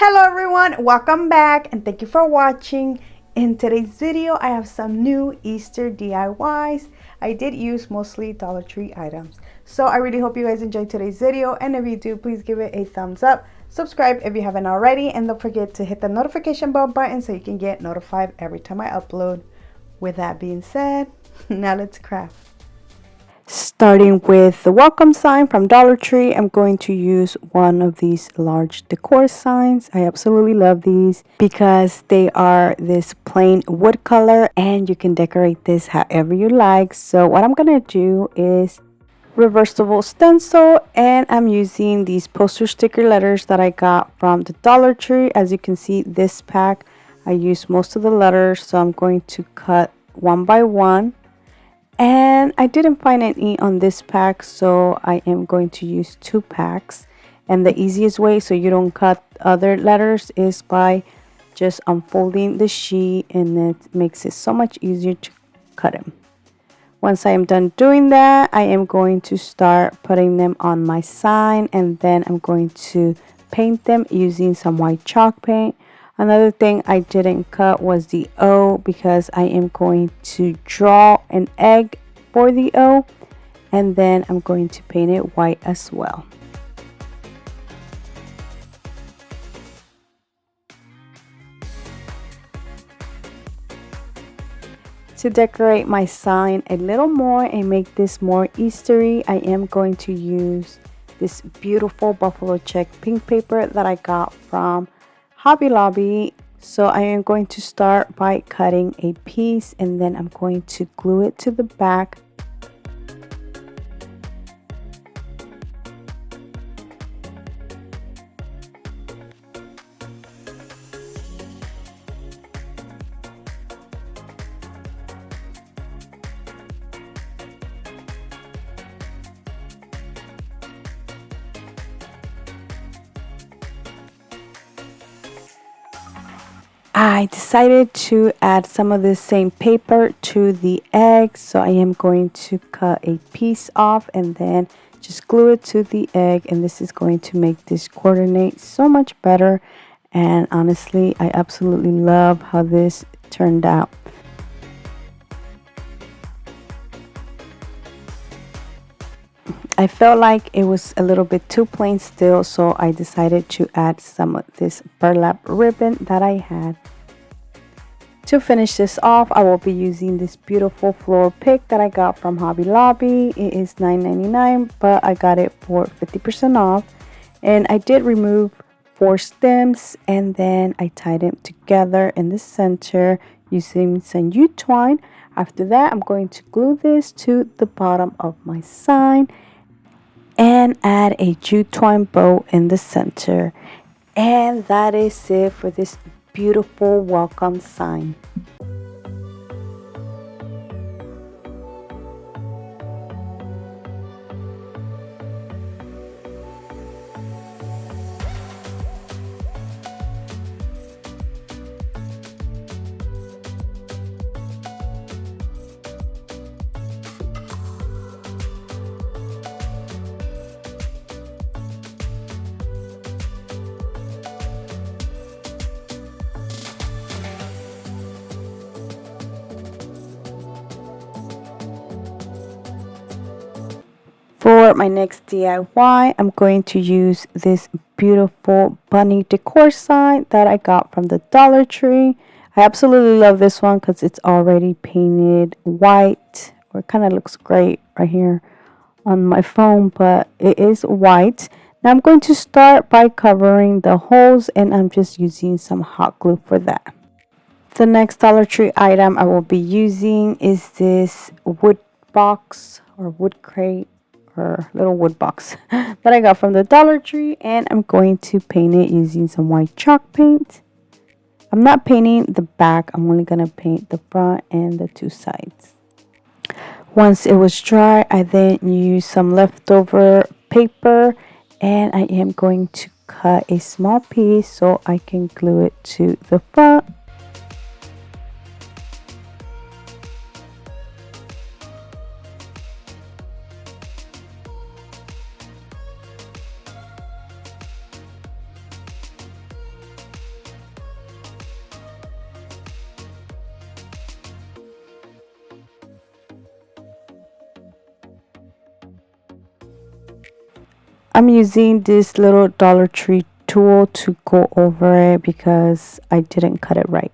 Hello everyone, welcome back and thank you for watching. In today's video I have some new Easter DIYs. I did use mostly Dollar Tree items, so I really hope you guys enjoyed today's video, and if you do, please give it a thumbs up, subscribe if you haven't already, and don't forget to hit the notification bell button so you can get notified every time I upload. With that being said, now let's craft. Starting with the welcome sign from Dollar Tree, I'm going to use one of these large decor signs. I absolutely love these because they are this plain wood color and you can decorate this however you like. So what I'm going to do is reversible stencil, and I'm using these poster sticker letters that I got from the Dollar Tree. As you can see, this pack I used most of the letters, so I'm going to cut one by one. And I didn't find any on this pack, so I am going to use 2 packs. And the easiest way so you don't cut other letters is by just unfolding the sheet, and it makes it so much easier to cut them. Once I am done doing that, I am going to start putting them on my sign, and then I'm going to paint them using some white chalk paint. Another thing I didn't cut was the O, because I am going to draw an egg for the O, and then I'm going to paint it white as well. To decorate my sign a little more and make this more Eastery, I am going to use this beautiful buffalo check pink paper that I got from Hobby Lobby. So I am going to start by cutting a piece, and then I'm going to glue it to the back. I decided to add some of this same paper to the egg, so I am going to cut a piece off and then just glue it to the egg, and this is going to make this coordinate so much better. And honestly, I absolutely love how this turned out. I felt like it was a little bit too plain still, so I decided to add some of this burlap ribbon that I had. To finish this off, I will be using this beautiful floral pick that I got from Hobby Lobby. It is $9.99, but I got it for 50% off. And I did remove 4 stems, and then I tied them together in the center using some U-twine. After that, I'm going to glue this to the bottom of my sign and add a jute twine bow in the center. And that is it for this beautiful welcome sign. For my next DIY, I'm going to use this beautiful bunny decor sign that I got from the Dollar Tree. I absolutely love this one because it's already painted white, or it kind of looks great right here on my phone, but it is white. Now I'm going to start by covering the holes, and I'm just using some hot glue for that. The next Dollar Tree item I will be using is this wood box or wood crate or little wood box that I got from the Dollar Tree, and I'm going to paint it using some white chalk paint. I'm not painting the back, I'm only going to paint the front and the 2 sides. Once it was dry, I then used some leftover paper, and I am going to cut a small piece so I can glue it to the front. I'm using this little Dollar Tree tool to go over it because I didn't cut it right.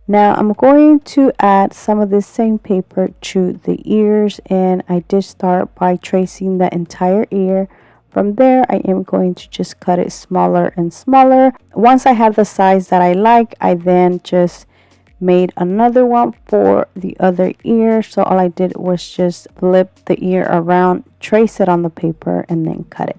Now I'm going to add some of this same paper to the ears, and I did start by tracing the entire ear. From there, I am going to just cut it smaller and smaller. Once I have the size that I like, I then just made another one for the other ear. So all I did was just flip the ear around, trace it on the paper, and then cut it.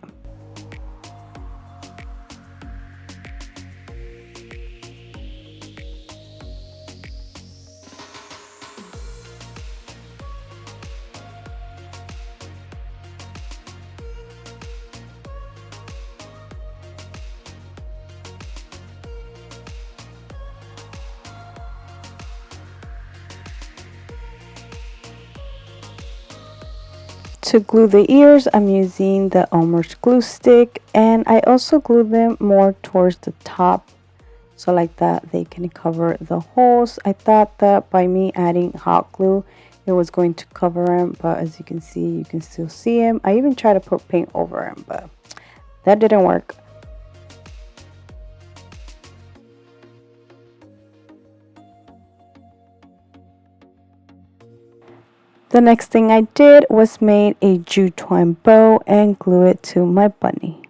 To glue the ears, I'm using the Elmer's glue stick, and I also glue them more towards the top, so like that they can cover the holes. I thought that by me adding hot glue, it was going to cover them, but as you can see, you can still see them. I even tried to put paint over them, but that didn't work. The next thing I did was made a jute twine bow and glue it to my bunny.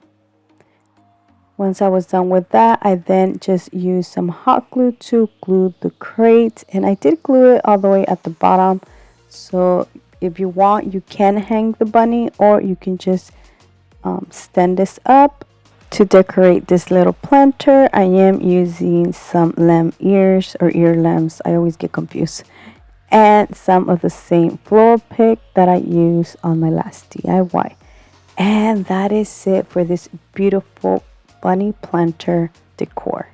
Once I was done with that, I then just used some hot glue to glue the crate, and I did glue it all the way at the bottom. So if you want, you can hang the bunny, or you can just stand this up. To decorate this little planter, I am using some lamb ears or ear lambs. I always get confused. And some of the same floral pick that I used on my last DIY. And that is it for this beautiful bunny planter decor.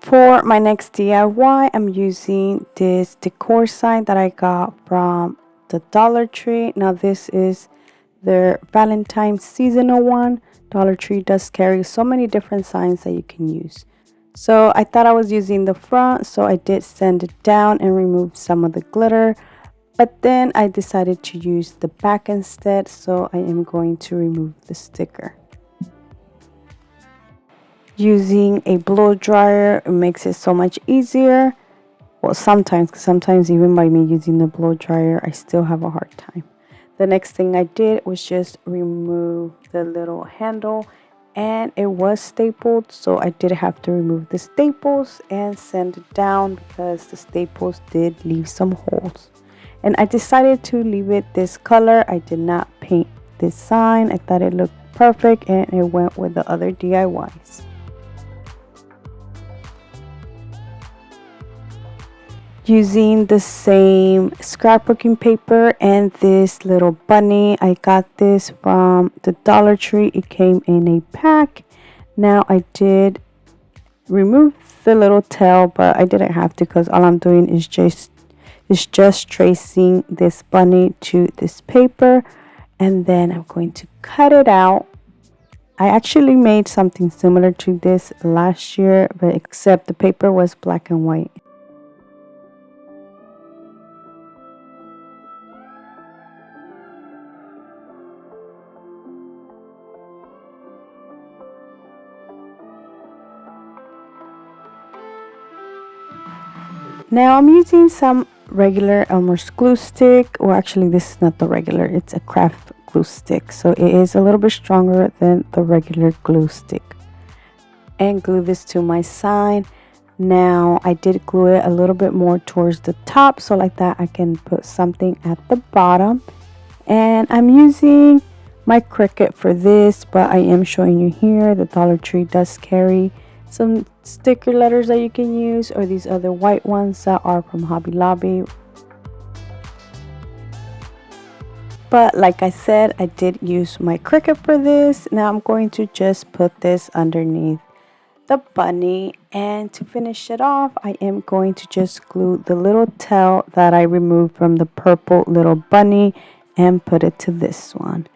For my next DIY, I'm using this decor sign that I got from the Dollar Tree. Now this is their Valentine's seasonal one. Dollar Tree does carry so many different signs that you can use. So I thought I was using the front, so I did sand it down and remove some of the glitter. But then I decided to use the back instead, so I am going to remove the sticker. Using a blow dryer, it makes it so much easier. Well, sometimes even by me using the blow dryer, I still have a hard time. The next thing I did was just remove the little handle, and it was stapled, so I did have to remove the staples and sand it down because the staples did leave some holes. And I decided to leave it this color. I did not paint this sign. I thought it looked perfect, and it went with the other DIYs. Using the same scrapbooking paper and this little bunny, I got this from the Dollar Tree. It came in a pack. Now I did remove the little tail, but I didn't have to because all I'm doing is just tracing this bunny to this paper, and then I'm going to cut it out. I actually made something similar to this last year, but except the paper was black and white. Now I'm using some regular Elmer's glue stick. Well, actually this is not the regular, it's a craft glue stick, so it is a little bit stronger than the regular glue stick. And glue this to my sign. Now I did glue it a little bit more towards the top, so like that I can put something at the bottom. And I'm using my Cricut for this, but I am showing you here the Dollar Tree does carry some sticker letters that you can use, or these other white ones that are from Hobby Lobby. But like I said, I did use my Cricut for this. Now I'm going to just put this underneath the bunny, and to finish it off, I am going to just glue the little tail that I removed from the purple little bunny and put it to this one.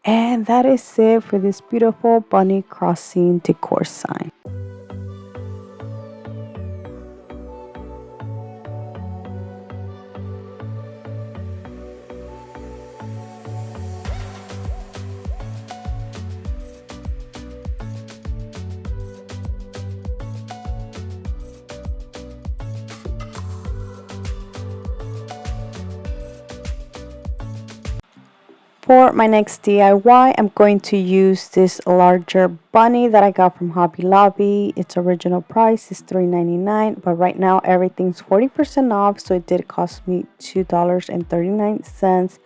And that is it for this beautiful bunny crossing decor sign. For my next DIY, I'm going to use this larger bunny that I got from Hobby Lobby. Its original price is $3.99, but right now everything's 40% off, so it did cost me $2.39,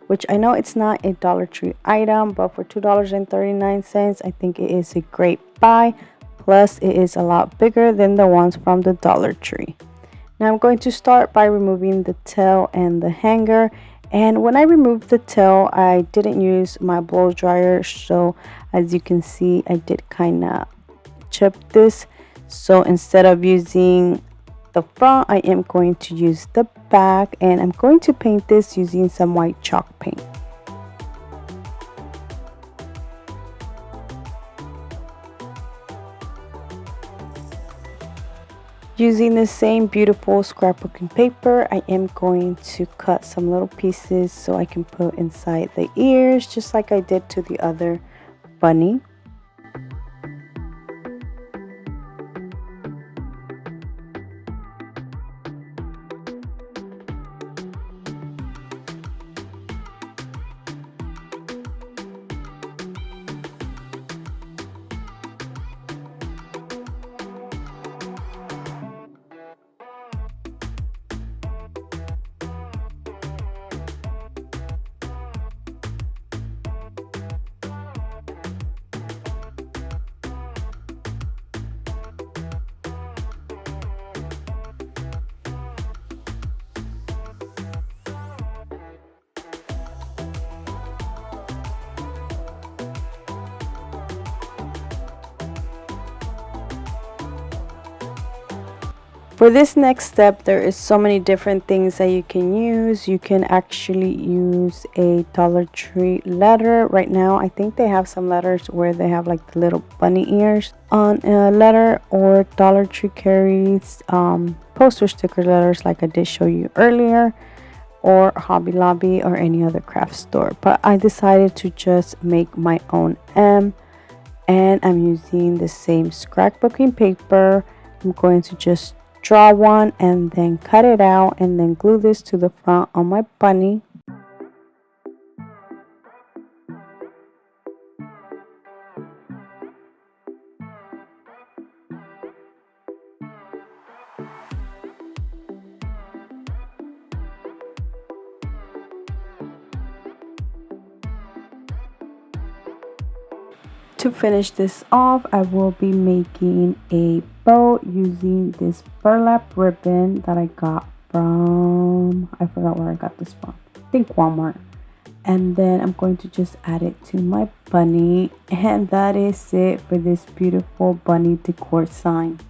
which I know it's not a Dollar Tree item, but for $2.39, I think it is a great buy. Plus, it is a lot bigger than the ones from the Dollar Tree. Now I'm going to start by removing the tail and the hanger. And when I removed the tail, I didn't use my blow dryer, so as you can see, I did kind of chip this. So instead of using the front, I am going to use the back, and I'm going to paint this using some white chalk paint. Using the same beautiful scrapbooking paper, I am going to cut some little pieces so I can put inside the ears, just like I did to the other bunny. For this next step, there is so many different things that you can use. You can actually use a Dollar Tree letter. Right now, I think they have some letters where they have like the little bunny ears on a letter, or Dollar Tree carries poster sticker letters like I did show you earlier, or Hobby Lobby or any other craft store. But I decided to just make my own M, and I'm using the same scrapbooking paper. I'm going to just draw one and then cut it out and then glue this to the front on my bunny. To finish this off, I will be making a bow using this burlap ribbon that I got from, I forgot where I got this from, I think Walmart. And then I'm going to just add it to my bunny, and that is it for this beautiful bunny decor sign.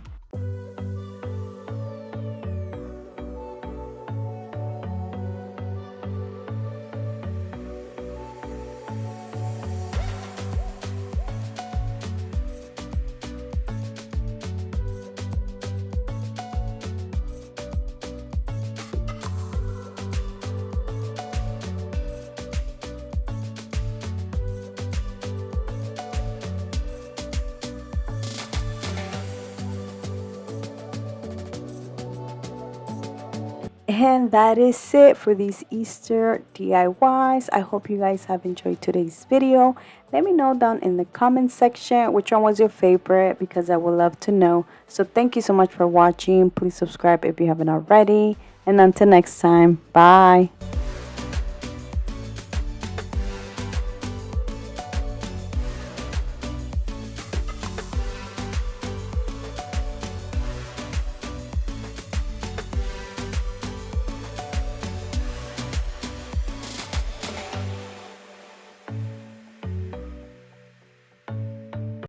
And that is it for these Easter DIYs. I hope you guys have enjoyed today's video. Let me know down in the comment section which one was your favorite, because I would love to know. So thank you so much for watching. Please subscribe if you haven't already. And until next time, bye.